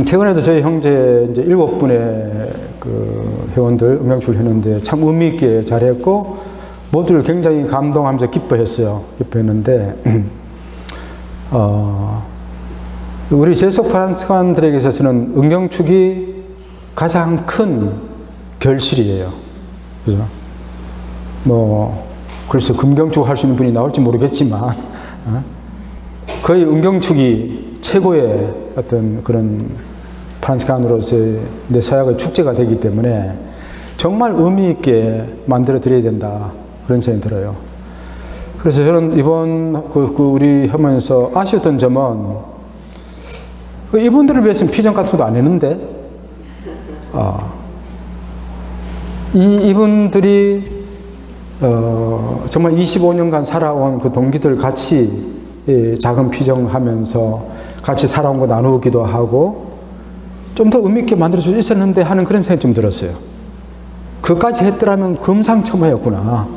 Speaker 1: 최근에도 저희 형제 이제 7분의 그 회원들 음양축을 했는데 참 의미 있게 잘했고 모두를 굉장히 감동하면서 기뻐했어요. 기뻐했는데 우리 재속 프란스칸들에게 있어서는 음경축이 가장 큰 결실이에요. 그죠? 그래서 금경축 할 수 있는 분이 나올지 모르겠지만, 거의 음경축이 최고의 어떤 그런 프란스칸으로서의 내 사역의 축제가 되기 때문에 정말 의미 있게 만들어 드려야 된다. 그런 생각이 들어요. 그래서 저는 이번 우리 하면서 아쉬웠던 점은 이분들을 위해서는 피정 같은 것도 안 했는데, 이분들이 정말 25년간 살아온 그 동기들 같이 작은 피정하면서 같이 살아온 거 나누기도 하고 좀 더 의미 있게 만들 수 있었는데 하는 그런 생각이 좀 들었어요. 그까지 했더라면 금상첨화였구나.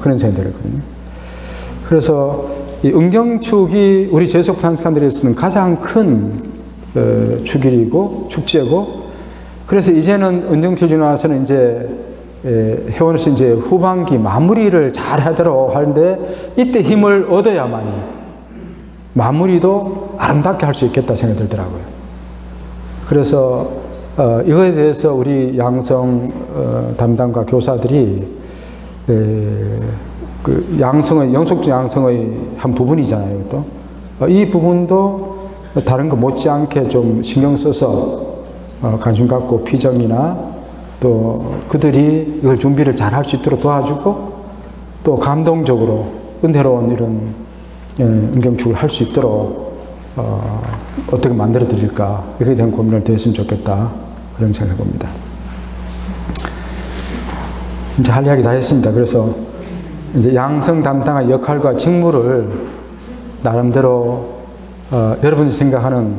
Speaker 1: 그런 생각이 들었거든요. 그래서 이 음경축이 우리 재속 프란스칸들이 쓰는 가장 큰 축일이고 축제고, 그래서 이제는 음경축이 지나서는 이제 회원으로서 이제 후반기 마무리를 잘 하도록 하는데 이때 힘을 얻어야만이 마무리도 아름답게 할 수 있겠다 생각이 들더라고요. 그래서 이거에 대해서 우리 양성 담당과 교사들이 그 양성의 영속적 양성의 한 부분이잖아요. 또 이 부분도 다른 거 못지않게 좀 신경 써서 관심 갖고 피정이나 또 그들이 이걸 준비를 잘 할 수 있도록 도와주고 또 감동적으로 은혜로운 이런 음경축을 할 수 있도록 어떻게 만들어 드릴까, 이에 대한 고민을 더 했으면 좋겠다, 그런 생각을 해봅니다. 이제 할 이야기 다 했습니다. 그래서 이제 양성 담당의 역할과 직무를 나름대로 여러분이 생각하는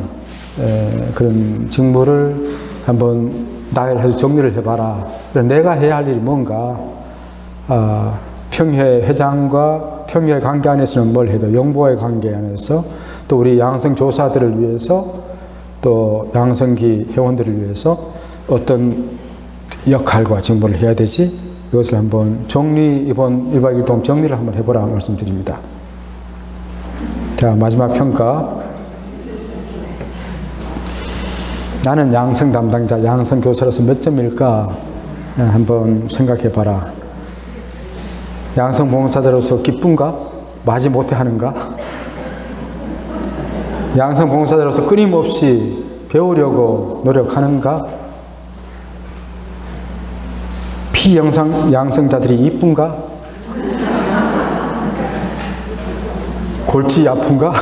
Speaker 1: 그런 직무를 한번 나열해서 정리를 해봐라. 내가 해야 할 일이 뭔가, 평회 회장과 평회 관계 안에서는 뭘 해도 영보의 관계 안에서 또 우리 양성 조사들을 위해서 또 양성기 회원들을 위해서 어떤 역할과 직무를 해야 되지, 이것을 한번 이번 1박 2일 동안 정리를 한번 해보라 말씀드립니다. 자, 마지막 평가. 나는 양성 담당자, 양성 교사로서 몇 점일까 한번 생각해 봐라. 양성 봉사자로서 기쁜가? 마지 못해 하는가? 양성 봉사자로서 끊임없이 배우려고 노력하는가? 피양성자들이 이쁜가? 골치 아픈가?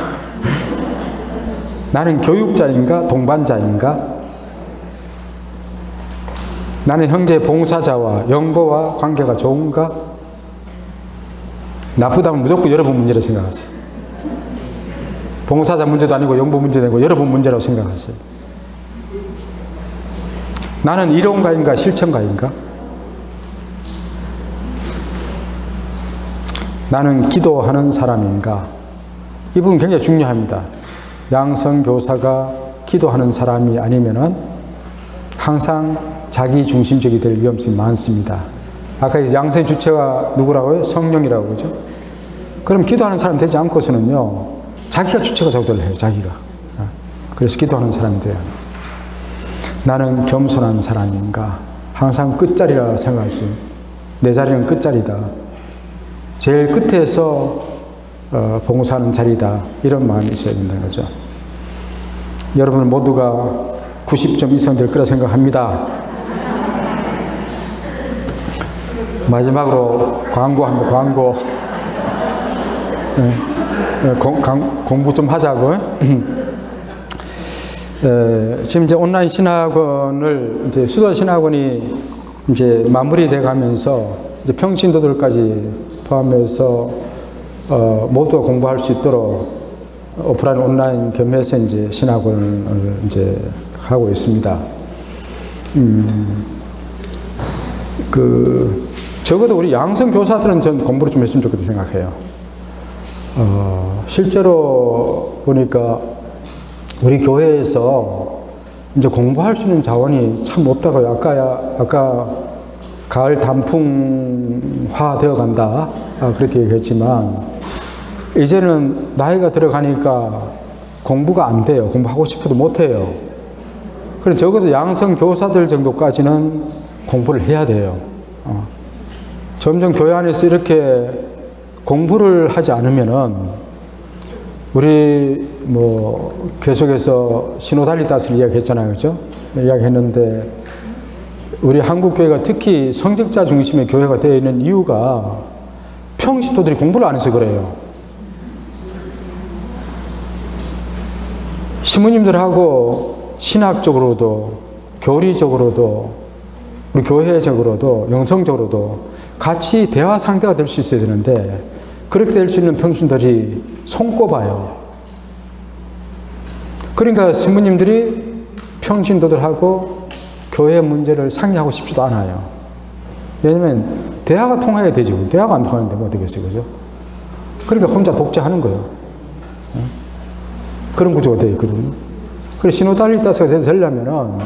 Speaker 1: 나는 교육자인가? 동반자인가? 나는 형제 봉사자와 영보와 관계가 좋은가? 나쁘다면 무조건 여러분 문제라고 생각하세요. 봉사자 문제도 아니고 영보 문제도 아니고 여러분 문제라고 생각하세요. 나는 이론가인가 실천가인가? 나는 기도하는 사람인가? 이 부분 굉장히 중요합니다. 양성교사가 기도하는 사람이 아니면은 항상 자기 중심적이 될 위험성이 많습니다. 아까 양성의 주체가 누구라고요? 성령이라고 그러죠? 그럼 기도하는 사람 되지 않고서는요, 자기가 주체가 자꾸 해요, 자기가. 그래서 기도하는 사람이 돼요. 나는 겸손한 사람인가? 항상 끝자리라 생각할 수 있어요. 내 자리는 끝자리다. 제일 끝에서 봉사하는 자리다. 이런 마음이 있어야 된다는 거죠. 여러분 모두가 90점 이상 될 거라 생각합니다. 마지막으로 광고합니다. 광고. 공부 좀 하자고. 지금 이제 온라인 신학원을 이제 수도 신학원이 이제 마무리돼 가면서 이제 평신도들까지 포함해서 모두가 공부할 수 있도록 오프라인 온라인 겸해서 이제 신학원을 이제 하고 있습니다. 적어도 우리 양성 교사들은 전 공부를 좀 했으면 좋겠다 생각해요. 실제로 보니까 우리 교회에서 이제 공부할 수 있는 자원이 참 없다고요. 아까 가을 단풍화 되어 간다. 그렇게 얘기했지만, 이제는 나이가 들어가니까 공부가 안 돼요. 공부하고 싶어도 못 해요. 그럼 적어도 양성 교사들 정도까지는 공부를 해야 돼요. 점점 교회 안에서 이렇게 공부를 하지 않으면은, 우리 계속해서 신호달리 땄을 이야기했잖아요. 그죠? 이야기했는데, 우리 한국교회가 특히 성직자 중심의 교회가 되어 있는 이유가 평신도들이 공부를 안 해서 그래요. 신부님들하고 신학적으로도, 교리적으로도, 우리 교회적으로도, 영성적으로도 같이 대화 상대가 될 수 있어야 되는데, 그렇게 될 수 있는 평신들이 손꼽아요. 그러니까 신부님들이 평신도들하고 교회 문제를 상의하고 싶지도 않아요. 왜냐면 대화가 통해야 되지. 대화가 안 통하는데 뭐 되겠어요. 그죠? 그러니까 혼자 독재하는 거예요. 그런 구조가 되어 있거든요. 그래서 시노달리타스가 되려면은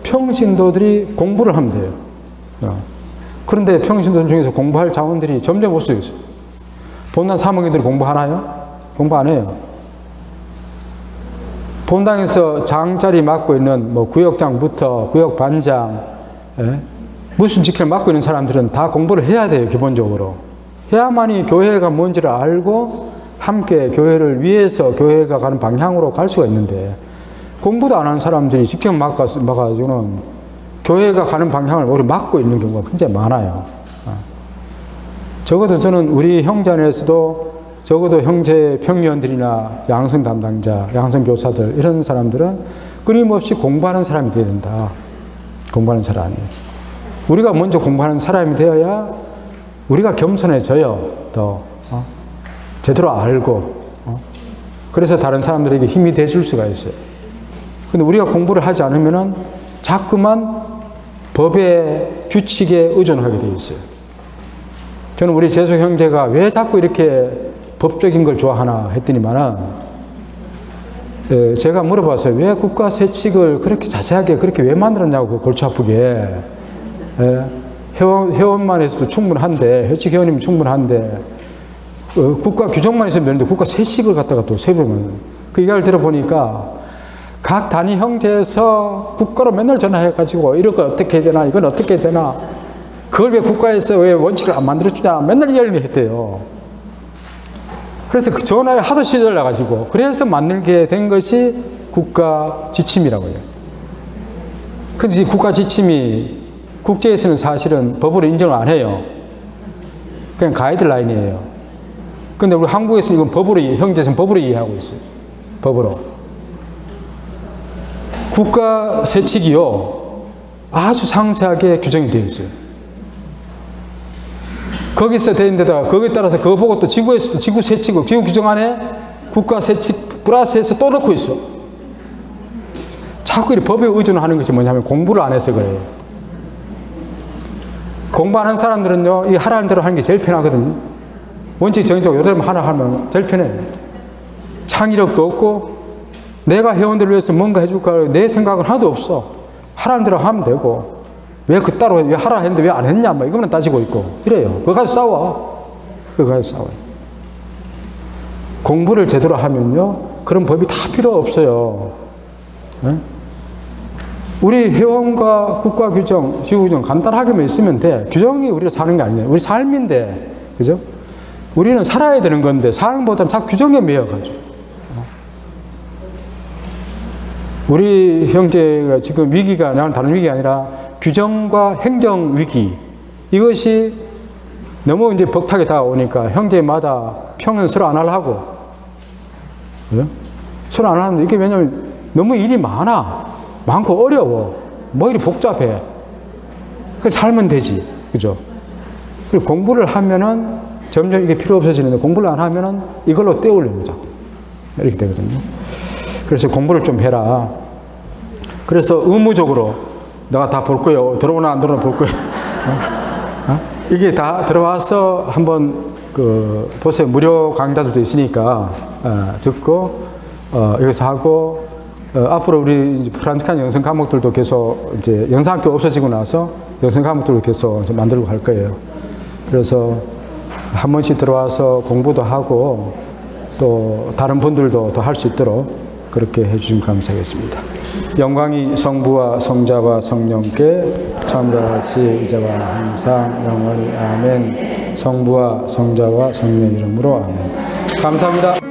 Speaker 1: 평신도들이 공부를 하면 돼요. 그런데 평신도들 중에서 공부할 자원들이 점점 없어졌어요. 본당 사목인들이 공부하나요? 공부 안 해요. 본당에서 장자리 맡고 있는 구역장부터 구역반장, 무슨 직책을 맡고 있는 사람들은 다 공부를 해야 돼요. 기본적으로. 해야만이 교회가 뭔지를 알고 함께 교회를 위해서 교회가 가는 방향으로 갈 수가 있는데, 공부도 안 하는 사람들이 직접 맡아가지고는 교회가 가는 방향을 오히려 막고 있는 경우가 굉장히 많아요. 적어도 저는 우리 형제 안에서도 적어도 형제 평위원들이나 양성 담당자, 양성 교사들 이런 사람들은 끊임없이 공부하는 사람이 되어야 된다. 공부하는 사람이. 우리가 먼저 공부하는 사람이 되어야 우리가 겸손해져요. 더 제대로 알고 그래서 다른 사람들에게 힘이 돼줄 수가 있어요. 근데 우리가 공부를 하지 않으면은 자꾸만 법의 규칙에 의존하게 되어 있어요. 저는 우리 재수 형제가 왜 자꾸 이렇게 법적인 걸 좋아하나 했더니만은, 제가 물어봤어요. 왜 국가 세칙을 그렇게 자세하게 그렇게 왜 만들었냐고, 골치 아프게. 회원만 해서도 충분한데, 회칙 회원이면 충분한데, 국가 규정만 있으면 되는데 국가 세칙을 갖다가 또 세우면, 그 이야기를 들어보니까 각 단위 형제에서 국가로 맨날 전화해가지고 이런 거 어떻게 해야 되나, 이건 어떻게 해야 되나, 그걸 왜 국가에서 왜 원칙을 안 만들어주냐, 맨날 이야기를 했대요. 그래서 그 전화에 하도 시달려가지고, 그래서 만들게 된 것이 국가 지침이라고 해요. 근데 이 국가 지침이 국제에서는 사실은 법으로 인정을 안 해요. 그냥 가이드라인이에요. 근데 우리 한국에서는 이건 법으로, 형제에서는 법으로 이해하고 있어요. 법으로. 국가 세칙이요, 아주 상세하게 규정이 되어 있어요. 거기서 되는 데다가 거기에 따라서 그거 보고 또 지구에서도 지구 세칙, 지구 규정 안에 국가 세칙 플러스해서 또 넣고 있어. 자꾸 이 법에 의존하는 것이 뭐냐면 공부를 안 해서 그래요. 공부 안 하는 사람들은요, 이 하라는 대로 하는 게 제일 편하거든요. 원칙 정의적으로 요대로 하나 하면 제일 편해요. 창의력도 없고, 내가 회원들을 위해서 뭔가 해줄까, 내 생각은 하나도 없어. 하라는 대로 하면 되고, 왜 그 따로 왜 하라 했는데 왜 안 했냐, 막 이거만 따지고 있고 이래요. 그거 가지고 싸워. 그거 가지고 싸워요. 공부를 제대로 하면요, 그런 법이 다 필요 없어요. 네? 우리 회원과 국가 규정, 지구 규정 간단하게만 있으면 돼. 규정이 우리가 사는 게 아니에요. 우리 삶인데, 그죠? 우리는 살아야 되는 건데 삶보다는 다 규정에 매여가지고. 우리 형제가 지금 위기가 다른 위기가 아니라 규정과 행정 위기, 이것이 너무 이제 벅차게 다가오니까 형제마다 평은 서로 안 하려고. 그죠? 서로 안 하는데, 이게 왜냐면 너무 일이 많고 어려워. 뭐 이리 복잡해. 그 살면 되지. 그죠? 그리고 공부를 하면은 점점 이게 필요 없어지는데, 공부를 안 하면은 이걸로 떼우려고 자꾸. 이렇게 되거든요. 그래서 공부를 좀 해라. 그래서 의무적으로 내가 다 볼 거예요. 들어오나 안 들어오나 볼 거예요. 이게 다 들어와서 한번 보세요. 무료 강좌들도 있으니까 듣고 여기서 하고, 앞으로 우리 이제 프란치칸 영성 과목들도 계속 이제 영상학교 없어지고 나서 영성 과목들도 계속 이제 만들고 할 거예요. 그래서 한 번씩 들어와서 공부도 하고 또 다른 분들도 더 할 수 있도록 그렇게 해주시면 감사하겠습니다. 영광이 성부와 성자와 성령께 처음과 같이 이제와 항상 영원히 아멘. 성부와 성자와 성령 이름으로 아멘. 감사합니다.